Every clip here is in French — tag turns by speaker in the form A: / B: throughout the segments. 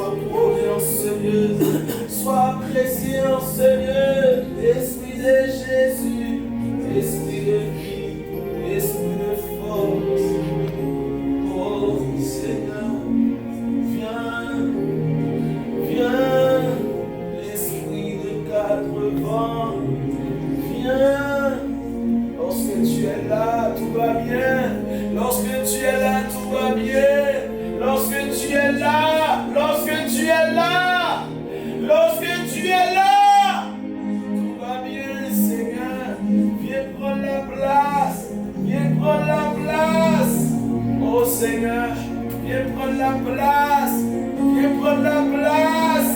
A: Sois prôné en ce lieu. Sois apprécié en ce lieu. Esprit de Jésus, esprit de vie, esprit de force. Oh Seigneur, viens, viens, l'esprit de quatre vents, viens. Lorsque tu es là, tout va bien. Lorsque tu es là, tout va bien. Lorsque tu es là, lorsque tu es là, lorsque tu es là, tout va bien, Seigneur. Viens prendre la place. Viens prendre la place. Oh Seigneur, viens prendre la place. Viens prendre la place.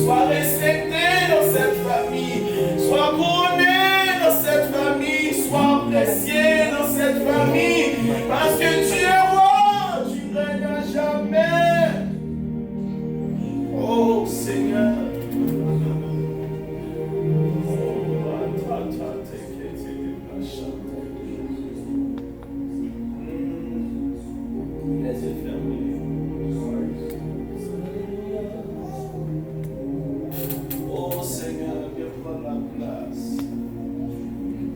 A: Sois respecté dans cette famille. Sois couronné dans cette famille. Sois apprécié dans cette famille. Parce que tu es roi. Tu règnes à jamais. Oh Seigneur. Les yeux fermés. Oh Seigneur, viens prendre la place.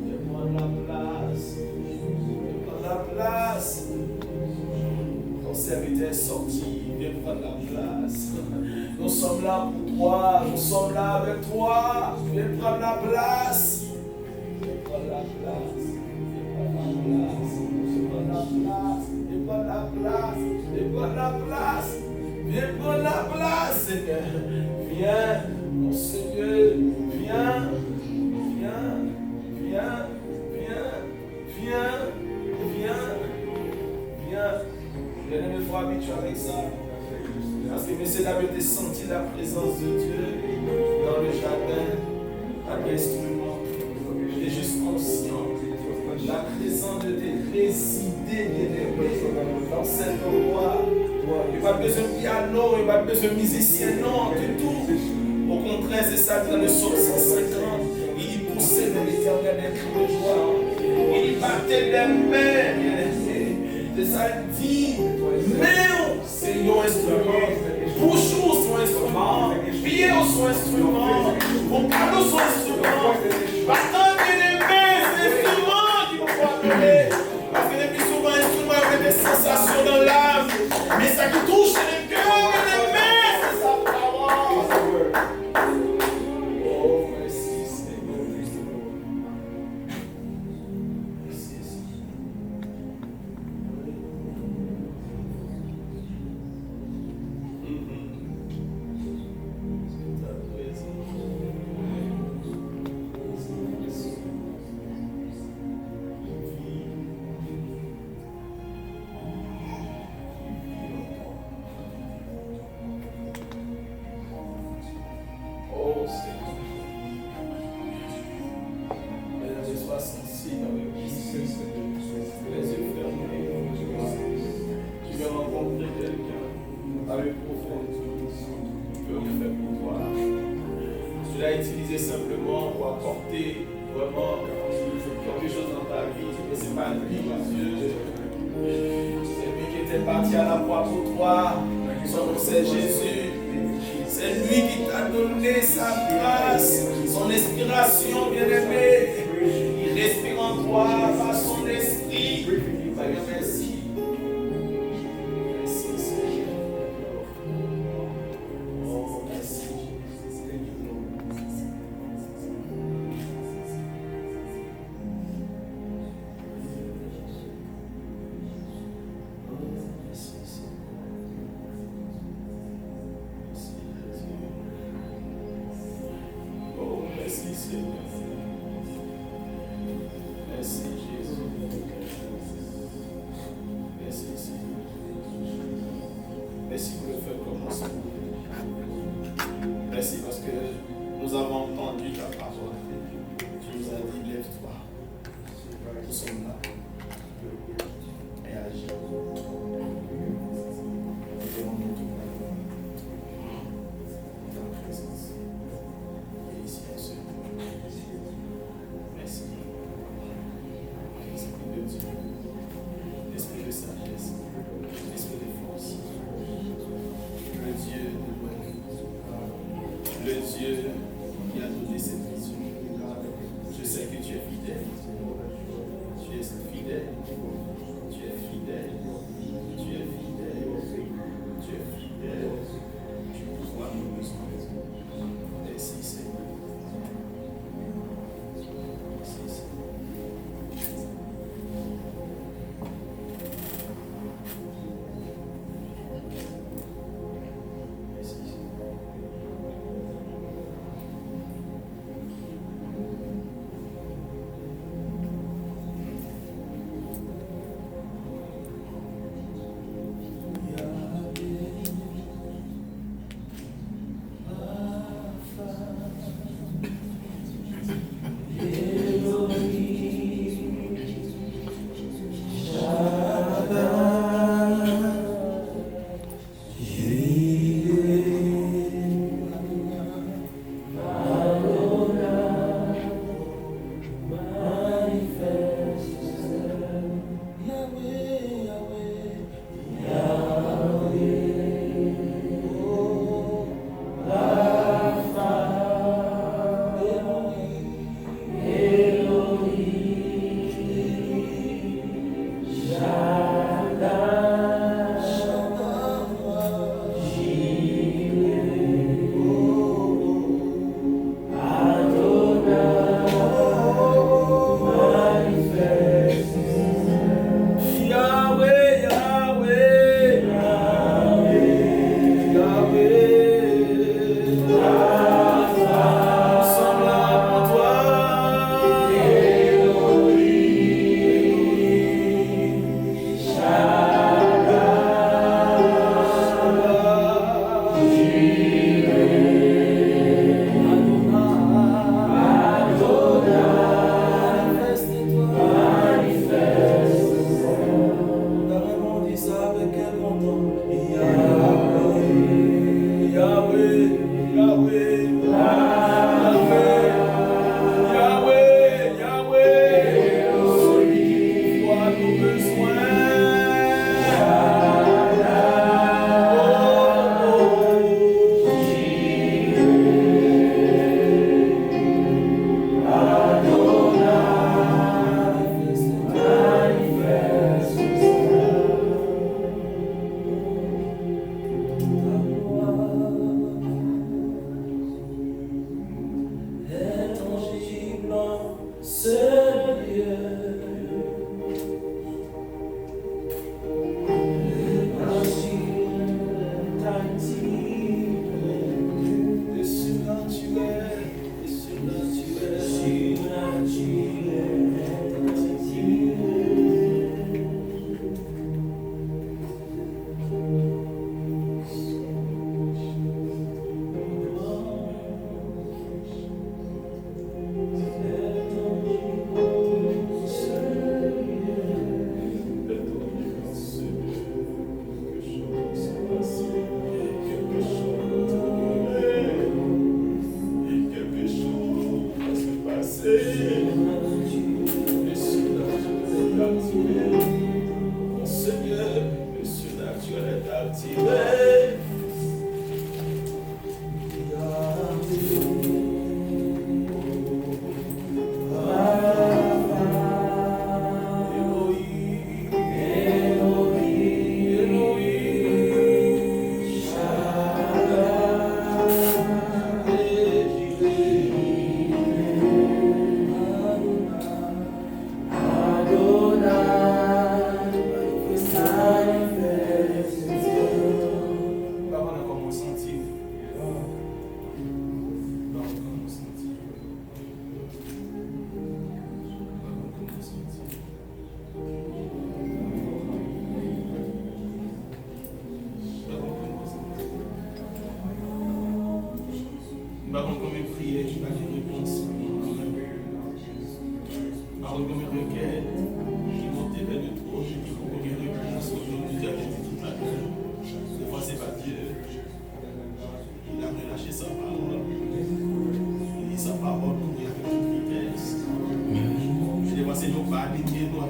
A: Viens prendre la place. Viens prendre la place. Ton serviteur est sorti. Viens prendre la place. Nous sommes là pour toi. Nous sommes là avec toi. Viens prendre la place. Viens prendre la place. Viens prendre la place. Viens prendre la place. Viens prendre la place. Viens prendre la place, Seigneur. Viens, mon Seigneur. Viens. Viens. Viens. Viens. Viens. Viens. Viens. Bien-aimé, il faut habituer avec ça. Parce que M. David a senti la présence de Dieu dans le jardin, à l'instrument. Il est juste conscient. La présence de Dieu résidait, bien-aimé, dans cet endroit. Il n'y a pas besoin de piano, il n'y a pas besoin de musicien, non, du tout. Au contraire, c'est ça dans le psaume 150. Il poussait de l'Éternel des cris de joie. Il battait des mains, bien-aimé. C'est ça, il dit, mais c'est nos instruments. Bouchons son instrument. Pieds son instrument. Vocaux son instrument. Battant bien-aimé, c'est l'instrument qui nous faut appeler. Parce que depuis souvent, l'instrument avait des sensations dans l'âme. Mais ça qui touche le cœur, bien-aimé, c'est sa parole. Oh, merci Seigneur. Merci Seigneur. C'est ta présence. Oh Seigneur. Mesdames et sois sensible avec les yeux fermés. Tu veux rencontrer quelqu'un avec profonde. Tu peux rien faire pour toi. Tu l'as utilisé simplement pour apporter vraiment quelque chose dans ta vie. Mais ce n'est pas lui, Dieu. C'est lui qui était parti à la croix pour toi. Son nom c'est Jésus. C'est lui qui t'a donné sa grâce, son inspiration, bien-aimé. Il respire en toi par son esprit. Seigneur, merci. Merci, Seigneur. Oh, merci. Merci Seigneur. Merci Jésus.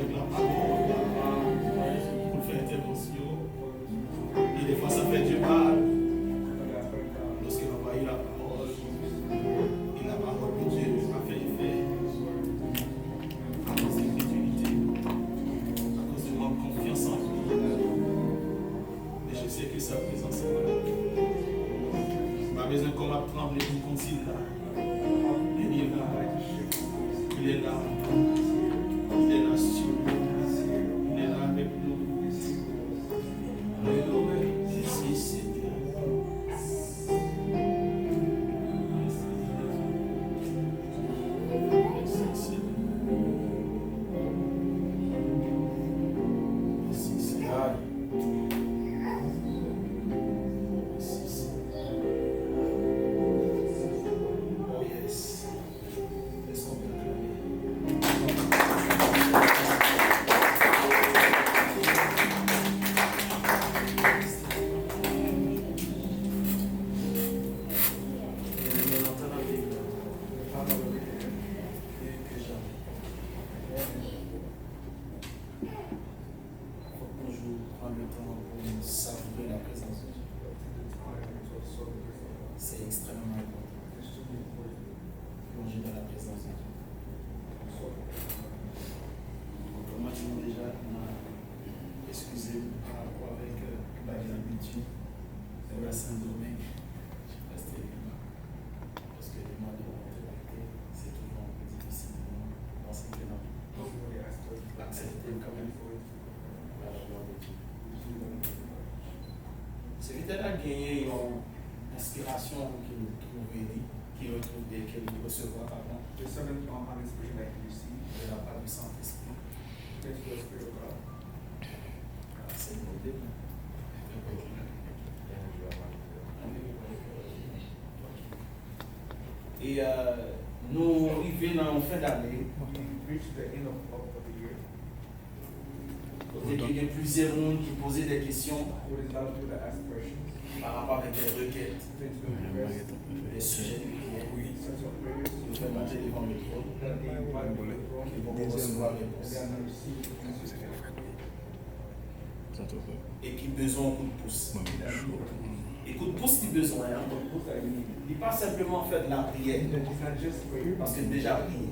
A: avec la parole, pour faire intervention. Et des fois, ça fait du mal. Lorsqu'il n'a pas eu la parole, et la parole de Dieu a fait effet à cause d'incrédulité, à cause de manque de confiance en lui. Mais je sais que sa présence est là. Pas besoin qu'on m'a tremblé pour continuer là. Il est là. Il est là. Il est là sur nous. Il est là avec nous. Alléluia. Jésus, c'est Dieu. Celui-là a gagné une inspiration qu'il recevra pardon. De la part du Saint-Esprit. C'est noté. Et nous arrivons en fin d'année. Il y a plusieurs monde qui posaient des questions par rapport avec des requêtes, des sujets de prière. Nous faisons monter devant le trône qui vont recevoir les réponses. Et qui besoin de coup de pouce. Et coup de pouce qui besoin, il n'est pas simplement faire de la prière, parce que déjà prié,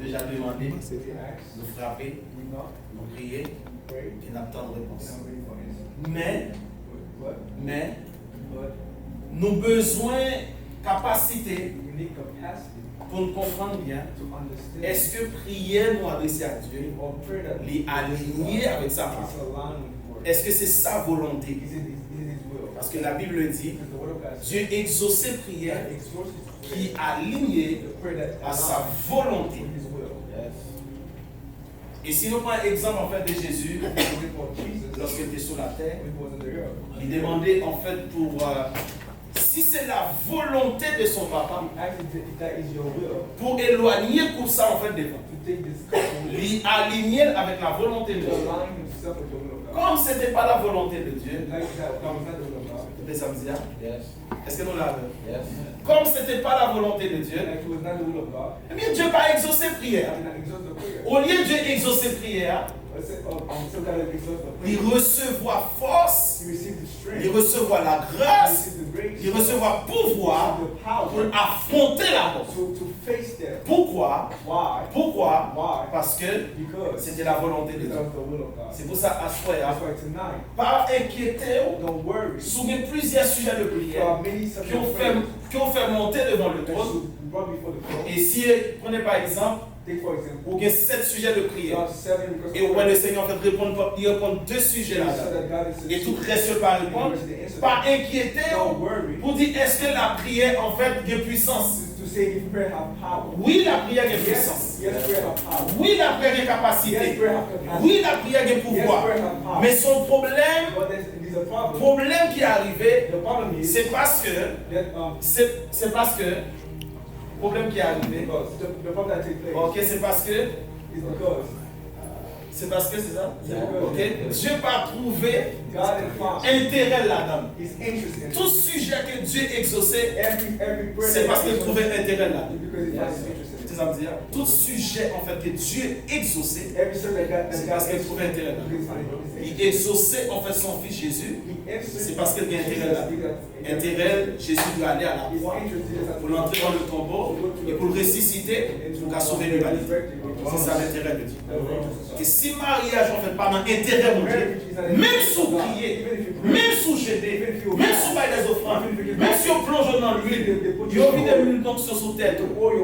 A: déjà demandé, nous frapper, nous prier et n'attendre réponse. Mais nous besoin capacité pour nous comprendre bien. Est-ce que prier nous adresser à Dieu, l'aligner avec sa parole? Est-ce que c'est sa volonté? Parce que la Bible dit, Dieu exaucait prière qui alignait à sa volonté. Et si nous prenons l'exemple en fait de Jésus, lorsqu'il était sur la terre, il demandait en fait pour si c'est la volonté de son papa, pour éloigner pour ça en fait devant, l'aligner avec la volonté de Dieu. Comme ce n'était pas la volonté de Dieu, est-ce que nous l'avons? Comme ce n'était pas la volonté de Dieu, eh bien Dieu va exaucer prière. Au lieu de Dieu exaucer prière, il recevoir force, il recevoir la grâce, il recevoir pouvoir pour affronter la mort. Pourquoi? Parce que c'était la volonté de Dieu. C'est pour ça, à ce soir, pas inquiéter, souvenez plusieurs sujets de prière qui ont fait monter devant le trône. Et si, prenez par exemple, ou bien 7 sujets de prière. Et où le Seigneur fait répondre, il répond 2 sujets là. Et tout reste pas répondre. Pas inquiéter pour dire est-ce que la prière en fait a puissance. Oui, la prière a puissance. Oui, la prière a capacité. Oui, la prière a pouvoir. Mais son problème qui est arrivé, c'est parce que problème qui est arrivé. Ok, c'est parce que c'est ça? Ok. Dieu va trouver intérêt là-dedans. Tout sujet que Dieu exauçait, c'est parce qu'il trouvait intérêt là-dedans. que ça veut dire? Tout sujet en fait que Dieu exauçait, c'est parce qu'il trouvait intérêt là. Il exauçait en fait son fils Jésus, c'est parce qu'il y a intérêt là. Intérêt, Jésus doit aller à la croix pour l'entrer dans le tombeau et pour le ressusciter pour sauver l'humanité. C'est ça l'intérêt de Dieu. Et si mariage en fait pas dans l'intérêt de Dieu, même sous prier, même sous jeter, même sous bailler des offrandes, même si on plonge dans l'huile, il y a une l'huile donc sur sa tête,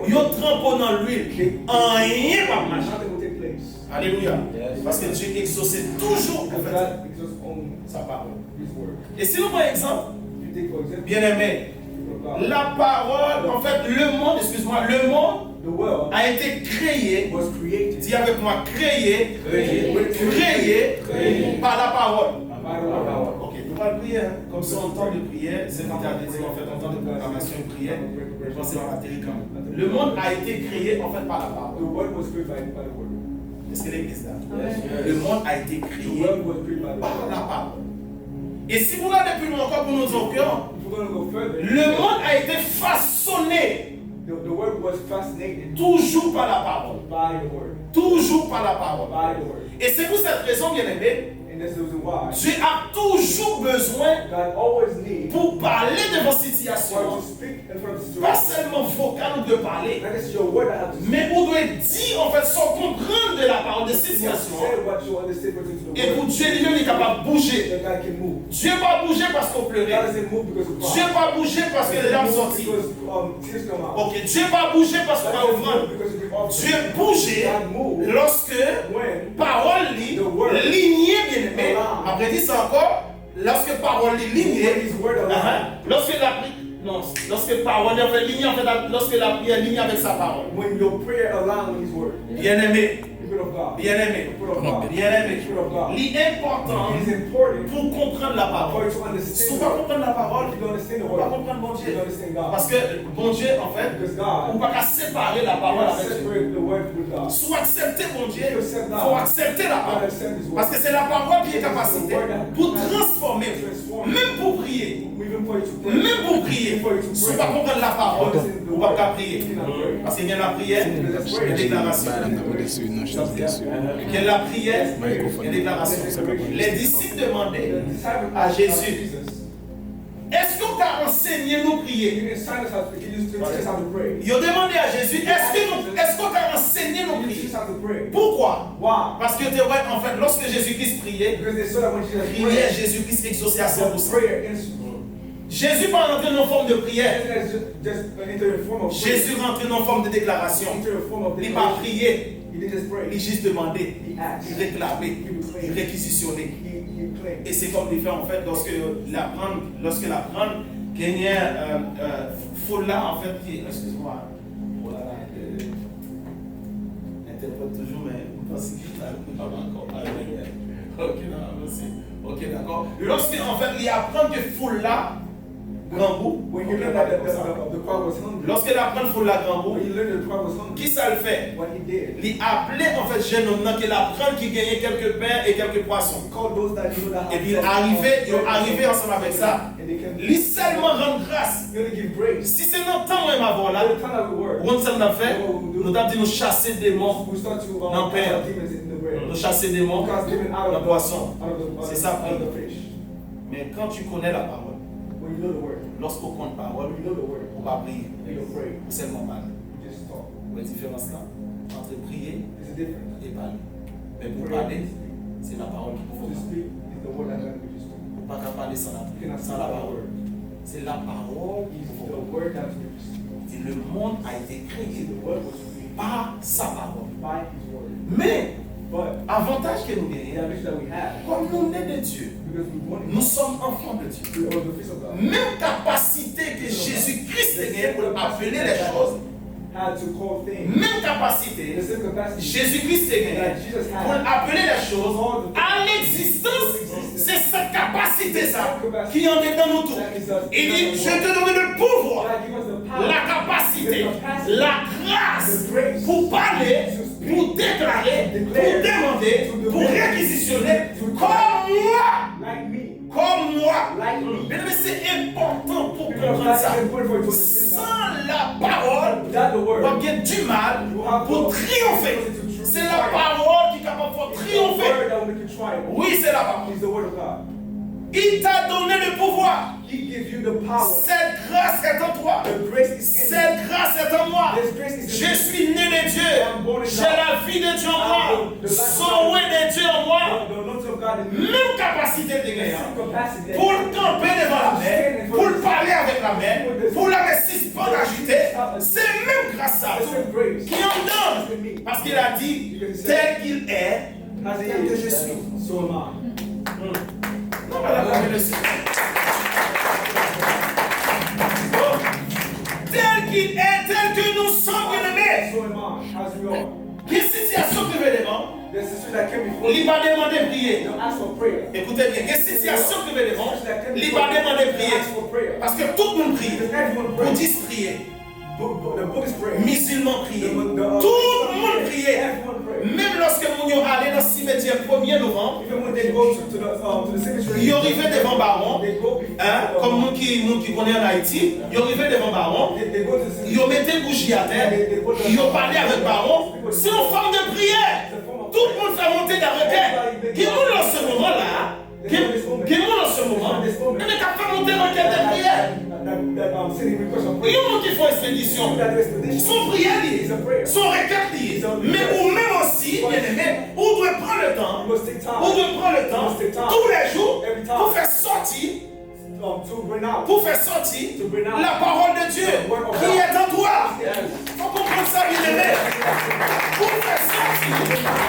A: il y a trempé dans l'huile, rien va marcher. Alléluia. Parce que Dieu exauçait toujours en fait sa parole. Et si nous prenons exemple, bien aimé, la parole, en fait, le monde, excuse-moi, le monde a été créé, dis avec moi, créé par la parole. Ok, nous allons prier, comme ça, en temps de prière, c'est en fait, en temps de proclamation et prière, je pense que c'est dans la télé quand même. Le monde a été créé, en fait, par la parole. Est-ce que l'église là? Le monde a été créé par la parole. Et si vous regardez plus loin encore pour nous au cœur, le monde a été façonné toujours par la parole. Toujours par la parole. Et c'est pour cette raison, bien aimé, Dieu a toujours besoin pour parler de vos situations, pas seulement vocal ou de parler, mais vous devez dire en fait sans comprendre de la parole de situation. Et pour Dieu lui-même il est capable de bouger. Dieu va bouger parce qu'on pleurait. Dieu va bouger parce que les larmes sont sorties. Ok, Dieu va bouger parce qu'on va offrande. Dieu bougeait lorsque parole lignée bien aimé. Après dit ça encore, lorsque parole lignée, lorsque la lorsque parole est lignée en fait, lorsque la prière est lignée avec sa parole. Bien aimé. Bien aimé, l'important pour comprendre la parole. Si on va comprendre la parole, on va comprendre bon Dieu. Parce que bon Dieu, en fait, on ne va pas séparer la parole avec Dieu. Soit accepter bon Dieu, il faut accepter la parole. Parce que c'est la parole qui est capacité pour transformer, même pour prier. Même pour prier, si on va comprendre la parole, on ne va pas prier. Parce qu'il y a la prière, il y a la déclaration. Il y a la prière et la déclaration. Les disciples demandaient à Jésus, est-ce qu'on t'a enseigné nous prier? Ils ont demandé à Jésus, est-ce qu'on t'a enseigné nous prier? Pourquoi? Parce que en fait, lorsque Jésus-Christ priait, Jésus-Christ exauçait à 100%. Jésus pas rentré dans une forme de prière. Jésus rentré dans une forme de déclaration. Il n'a pas prié. Il juste demandé. Il réclamait. Il réquisitionnait. Et c'est comme il fait en fait lorsque la prendre gagnait Folla en fait qui excuse-moi. Voilà. Interprète toujours mais vous pensez qu'il n'a pas encore. Ok, non, merci. Ok, d'accord. Lorsque en fait il apprend que Folla grand goût. Lorsqu'il apprend faut la grand goût, qui ça le fait? Il appelait en fait jeune homme qu'il apprend qu'il gagnait quelques pains et quelques poissons. Et puis il arrivait ensemble avec ça. Il seulement rend grâce. Si c'est notre temps même avant là, on s'en a fait, nous avons dit nous chasser des démons dans le pain, nous chasser des démons dans le poisson. C'est ça. Mais quand tu connais la parole, lorsqu'on compte parole, on va prier. C'est seulement parler. La différence là entre prier et parler. Mais pour parler, c'est la parole qu'il faut parler. On ne peut pas parler sans la parole. C'est la parole qu'il faut parler. Et le monde a été créé par sa parole. Mais, avantage que nous gagnons, comme nous sommes de Dieu, nous sommes enfants de Dieu. Même capacité que Jésus-Christ a pour appeler les choses. Même capacité, Jésus-Christ a pour appeler les choses à l'existence. C'est cette capacité ça qui en est dans nous tous. Il dit, je te donne le pouvoir, la capacité, la grâce pour parler, pour déclarer, pour demander, pour réquisitionner comme moi. Mais c'est important pour comprendre ça. Sans la parole, on a du mal pour triompher. C'est la parole qui est capable de faire triompher. Oui, c'est la parole. Il t'a donné le pouvoir. Cette grâce est en toi. Cette grâce est en moi. Je suis né de Dieu. J'ai la vie de Dieu en moi. Son de Dieu en moi. Même capacité de gagner. Pour camper devant la mer, pour parler avec la mer, pour la mettre suspendre, agiter. C'est même grâce à Dieu qui en donne. Parce qu'il a dit, tel qu'il est, tel que je suis. Non, madame, le Seigneur. Tel qu'il est, tel que nous sommes bien-aimés. Quelle situation que devant? Il va demander de prier. Écoutez bien, quelle situation que devant? Il va demander de prier. Parce que tout le monde prie. Bouddhistes prier. Musulmans prier. Tout le monde prier. Même lorsque nous sommes allés dans le cimetière 1er novembre, ils arrivaient devant Baron, comme nous qui connaissons en Haïti, ils arrivaient devant Baron, ils mettaient une bougie à terre, ils parlaient avec Baron. C'est une forme de prière. Tout le monde fait monter des requêtes. Qui nous dans ce moment-là, qui nous dans ce moment, et qui a fait monter une requête de prière. Il y a des gens qui font expédition. Son prière liée, son requête liée. Mais ou même aussi, bien aimé, on doit prendre le temps, tous les jours, pour faire sortir la parole de Dieu qui est en toi. Il faut comprendre ça, bien aimé. Pour faire sortir,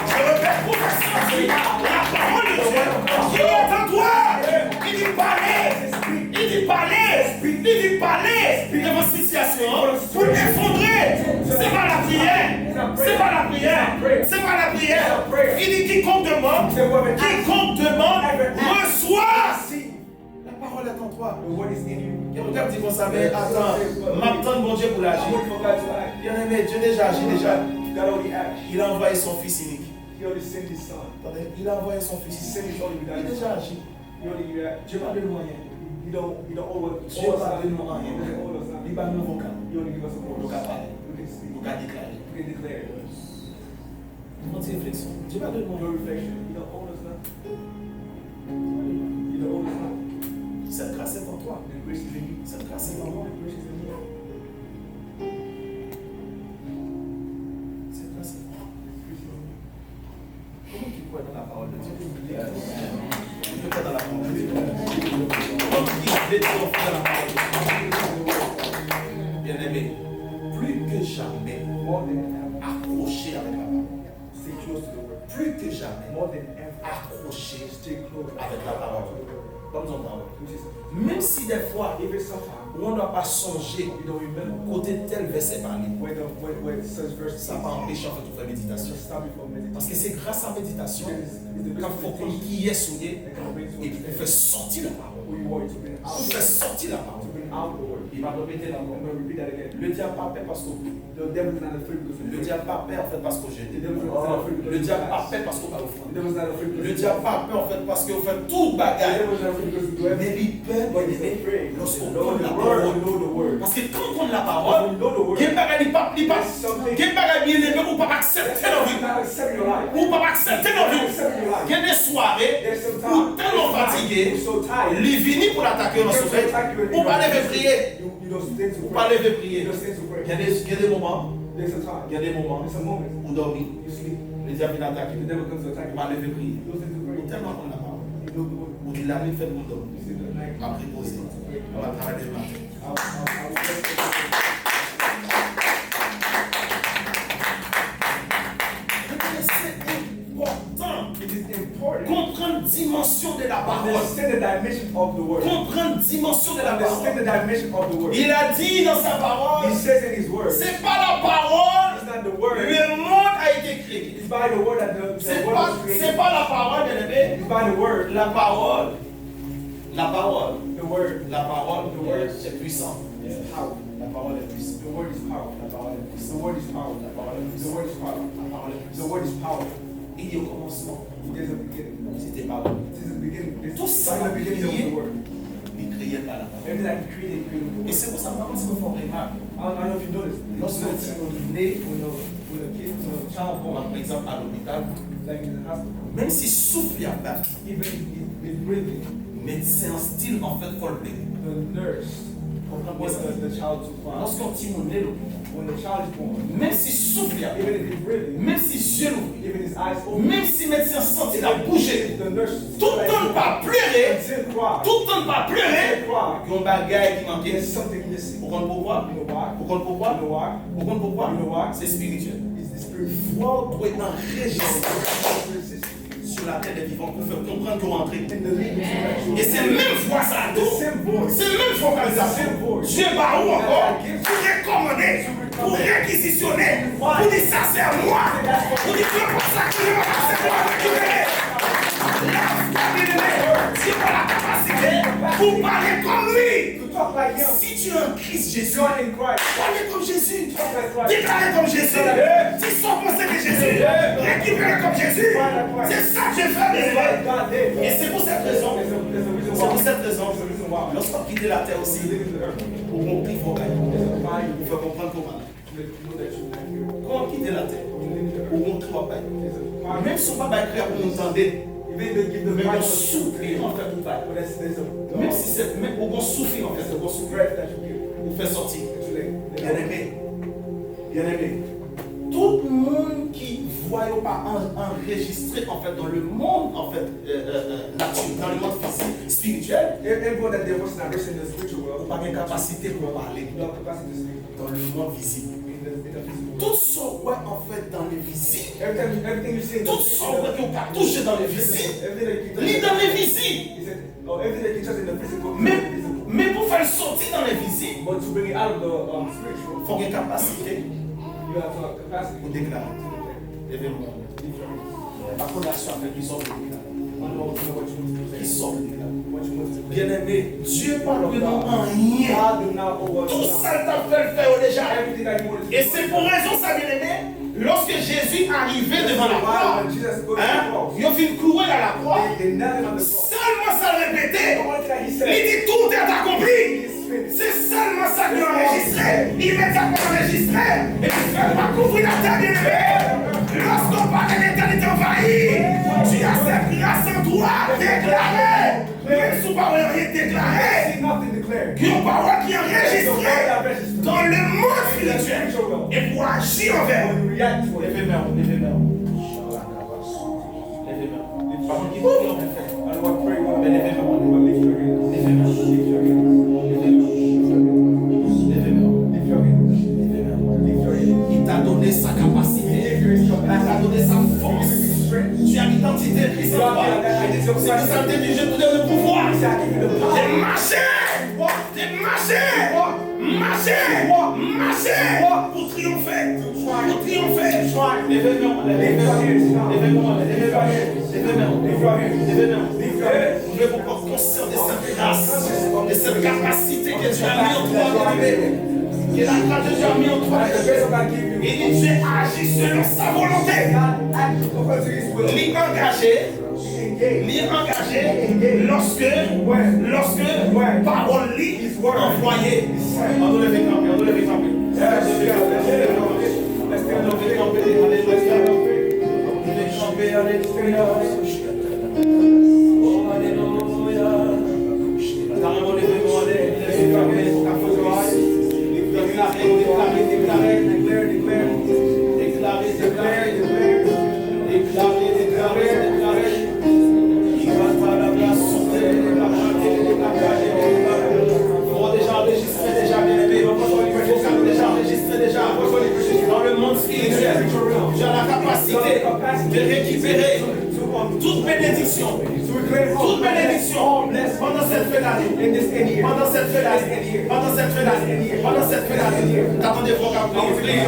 A: je répète, pour faire sortir la parole de Dieu qui est en toi. Il dit parler de vos situations pour effondrer. C'est pas la prière. Il dit quiconque demande reçoit. La parole est en toi. Et regarde, dit comme ça, mais attends, m'attends mon Dieu pour l'agir. Bien aimé, Dieu déjà agit déjà. Il a envoyé son fils unique. Il a envoyé son fils. Il a déjà agi. Dieu n'a pas de moyens. Dieu n'a pas de moyens. Il n'a pas de vocal. Nous capable. Nous déclarer. Une réflexion. Dieu n'a pas de moyens. Cette grâce est en toi. Cette grâce est en moi. Cette grâce est en toi. Comment tu crois dans la parole de Dieu? Tu crois dans la parole de Dieu? Comment tu veux dans la parole de Dieu? Bien-aimé, plus que jamais, accroché avec la parole. Plus que jamais, accroché avec la parole. Même si des fois, on ne doit pas songer côté tel verset parlé, ça va empêcher en fait de faire méditation. Parce que c'est grâce à la méditation qu'il faut qu'on y est souillé et qu'il fait sortir la parole. Il fait sortir la parole. Il va répéter la parole. Le diable n'a pas peur parce que le diable n'a pas peur en fait parce que j'ai le diable n'a pas peur parce qu'on va le faire. Le diable n'a pas peur en fait parce qu'on fait tout bagarre. Mais il peur lorsqu'on connaît la parole. Parce que quand on connaît la parole, il n'y a pas bien aimé ou pas accepter nos vies. Ou pas accepter nos vies. Il y a des soirées où tellement fatigué, les vinis pour l'attaquer dans son fait, ou pas lever prier. Ou pas lever prier. Il y a des moments où dormir. Les diables viennent attaquer. Ou pas lever prier. Ou tellement qu'on n'a pas. Ou il a fait de mon dormir. Après poser. On va travailler le matin. Comprendre dimension de la parole. Comprendre dimension de la parole. Il a dit dans sa parole, c'est pas la parole, le monde a été créé. C'est pas la parole de l'ébé, la parole, c'est puissant. La parole est puissante. The word is powerful. Il y a au commencement, c'était parole. Tout ça, il crée créé par la parole.
B: Everything that He created, He created.
A: Et c'est pour ça que c'est conformément.
B: I don't know if you noticed.
A: Lorsqu'on est né,
B: When a kid, when a child born,
A: par exemple à l'hôpital,
B: like in the hospital,
A: même si souffle à bas,
B: even if he's breathing,
A: médecin style en fait colpé.
B: the nurse wants the child to cry.
A: Lorsqu'on dit mon nez l'hôpital,
B: When the child is born,
A: même si souffle à bas,
B: even if he's breathing,
A: même si yeux l'ouvre,
B: even his eyes open,
A: même si médecin sent il a bougé,
B: the nurse
A: tout le temps pas pleurer,
B: until cry.
A: tout le temps pas pleurer,
B: Until cry.
A: il y a un bagage qui manque.
B: There's something missing.
A: Vous comprenez pourquoi?
B: You know why?
A: Vous comprenez pourquoi?
B: You know why?
A: Vous comprenez pourquoi?
B: You know why?
A: C'est spirituel.
B: It's the spirit.
A: Foi doit être enregistrée sur la terre des vivants pour faire comprendre qu'on rentre.
B: In the living direction.
A: Et c'est même foi ça.
B: The same voice.
A: C'est même foi comme ça. Dieu va où encore? Pour recommander, pour réquisitionner, pour dire ça c'est à moi. Pour dire que pour ça que je vais passer pour récupérer. La foi bien-aimée, Dieu a la capacité pour parler comme lui.
B: To talk like him.
A: Si tu es en Christ Jésus,
B: You are in Christ.
A: parlez comme Jésus.
B: Talk like Christ.
A: Déclarez comme Jésus. Dis sans penser que Jésus. Récupérez comme Jésus. C'est ça que je fais, mes frères.
B: God did.
A: Et c'est pour cette raison.
B: There's a reason
A: C'est pour
B: why.
A: cette raison.
B: There's a reason why.
A: Lorsqu'on quitte la terre aussi,
B: Living the earth.
A: pour montrer vos rêves,
B: There's a fire.
A: pour faire comprendre comment.
B: To let you know that you're not here.
A: Quand on quitte la terre,
B: When you live the
A: pour
B: earth.
A: montrer vos rêves.
B: There's a fire.
A: Même si on ne va pas écrire pour nous entendre,
B: Even if they give the
A: mais
B: fire
A: on
B: to
A: souffle en fait tout ça.
B: but there's a
A: Même si c'est, même on souffle en fait, on souffle,
B: breath that you give.
A: on fait sortir.
B: To let
A: Bien aimé, bien aimé. Tout le monde qui voit pas enregistré en fait dans le monde en fait naturel, dans le monde physique, spirituel,
B: everyone that there was not in the spiritual world,
A: pas de capacité pour parler
B: you have capacity to speak
A: dans le monde visible.
B: in the physical world.
A: Tout ce ouais en fait dans le visible,
B: Everything you see in
A: tout ce ouais qu'on a touché dans le visible, ni dans le visible.
B: everything that you touch in the physical,
A: Mais pour faire sortir dans le visible,
B: but to bring it out of the spiritual,
A: il faut une capacité
B: you have to have capacity
A: pour
B: to
A: déclarer.
B: declare.
A: Événement.
B: Leave your hands.
A: Par contre, l'action fait qui sort de déclarer.
B: I know what you want to
A: Qui
B: say.
A: sort de déclarer.
B: What you want to say.
A: Bien-aimé, Dieu pardonne en rien.
B: God do not owe us
A: Tout
B: nothing.
A: ça t'a fait le faire déjà.
B: Everything that you wanted to
A: Et c'est pour raison, ça bien-aimé, lorsque Jésus arrivait devant la croix,
B: when Jesus goes to the cross,
A: il a fait clouer à la croix,
B: they nailed him on the cross.
A: seulement ça le répétait.
B: The only thing that he
A: Il
B: said
A: dit tout est accompli.
B: is finished.
A: C'est seulement ça qu'il a enregistré. Immédiatement enregistré. Et tu ne fais pas couvrir la terre bien-aimé. Lorsqu'on parle de l'éternité envahie, tu as cette grâce en toi déclarée. Même si pas rien déclaré,
B: See nothing declared.
A: qui ont parole qui est
B: There's a word
A: enregistrée
B: that registered.
A: dans le monde
B: In the
A: spirituel.
B: spiritual world.
A: Et pour agir envers.
B: When you react to it.
A: Levez-moi. Par contre, il faut qu'il en fait.
B: I know I pray one
A: Mais levez-moi.
B: but lift your hands.
A: Levez-moi.
B: Lift your hands.
A: Levez-moi.
B: Lift your hands. Lift your hands.
A: Il t'a donné sa capacité. Il t'a donné sa force. Tu as l'identité de Christ en toi. C'est pour ça que je te donne le pouvoir. De marcher. Pour triompher. Levez-moi. Vous devez vous prendre conscience de cette grâce, de cette capacité que Dieu a mis en toi, bien-aimé. Que la grâce de Dieu a mis en toi. Et Dieu agit selon sa volonté. L'y engager lorsque parole lit envoyée. On doit lever camper, on doit lever dans le monde spirituel. Tu as la capacité de récupérer toute bénédiction. Toute bénédiction pendant cette fin d'année. Pendant cette fin d'année. Pendant cette fin d'année. Pendant cette fin d'année. T'attendez vos capacités.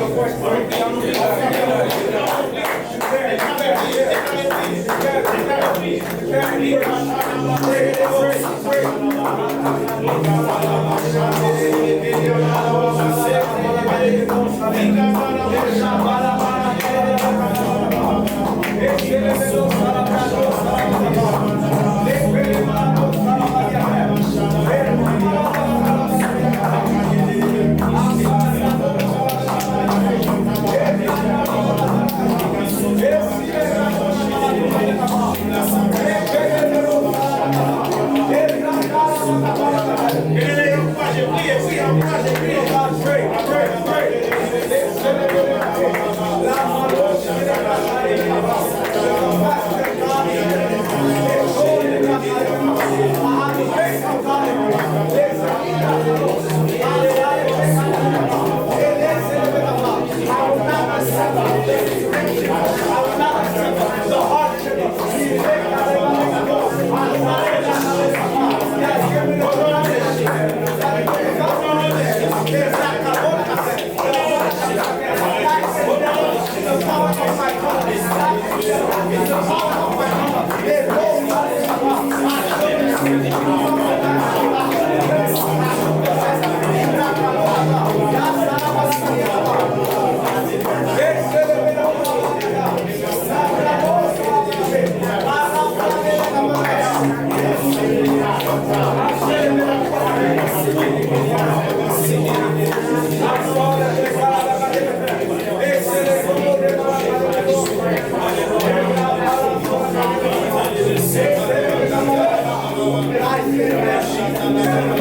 B: Let's
A: Seigneur.